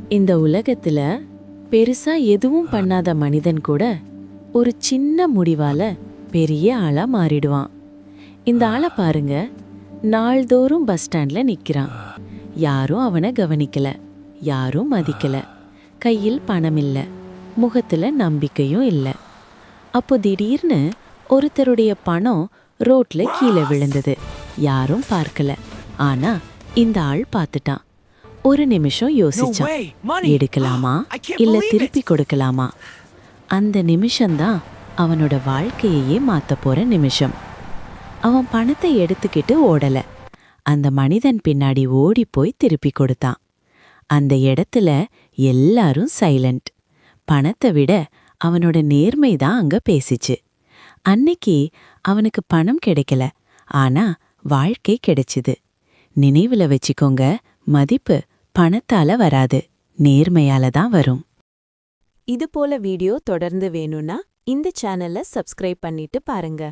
இந்த உலகத்துல பெருசா எதுவும் பண்ணாத மனிதன் கூட ஒரு சின்ன முடிவால பெரிய ஆளா மாறிடுவான். இந்த ஆளை பாருங்க, நாள்தோறும் பஸ் ஸ்டாண்ட்ல நிக்கிறான். யாரும் அவனை கவனிக்கல, யாரும் மதிக்கல. கையில் பணம் இல்ல, முகத்துல நம்பிக்கையும் இல்ல. அப்போ திடீர்னு ஒருத்தருடைய பணம் ரோட்ல கீழே விழுந்தது. யாரும் பார்க்கல, ஆனா இந்த ஆள் பார்த்துட்டான். ஒரு நிமிஷம் யோசிச்சான், எடுக்கலாமா இல்ல திருப்பி கொடுக்கலாமா. அந்த நிமிஷம்தான் அவனோட வாழ்க்கையே மாத்த போற நிமிஷம். அவன் பணத்தை எடுத்துக்கிட்டு ஓடல, அந்த மனிதன் பின்னாடி ஓடி போய் திருப்பி கொடுத்தான். அந்த இடத்துல எல்லாரும் சைலண்ட். பணத்தை விட அவனோட நேர்மை தான் அங்க பேசிச்சு. அன்னைக்கு அவனுக்கு பணம் கிடைக்கல, ஆனா வாழ்க்கை கிடைச்சுது. நினைவுல வச்சுக்கோங்க, மதிப்பு பணத்தால வராது, நேர்மையால தான் வரும். இது போல வீடியோ தொடர்ந்து வேணும்னா இந்த சேனலை சப்ஸ்கிரைப் பண்ணிட்டு பாருங்க.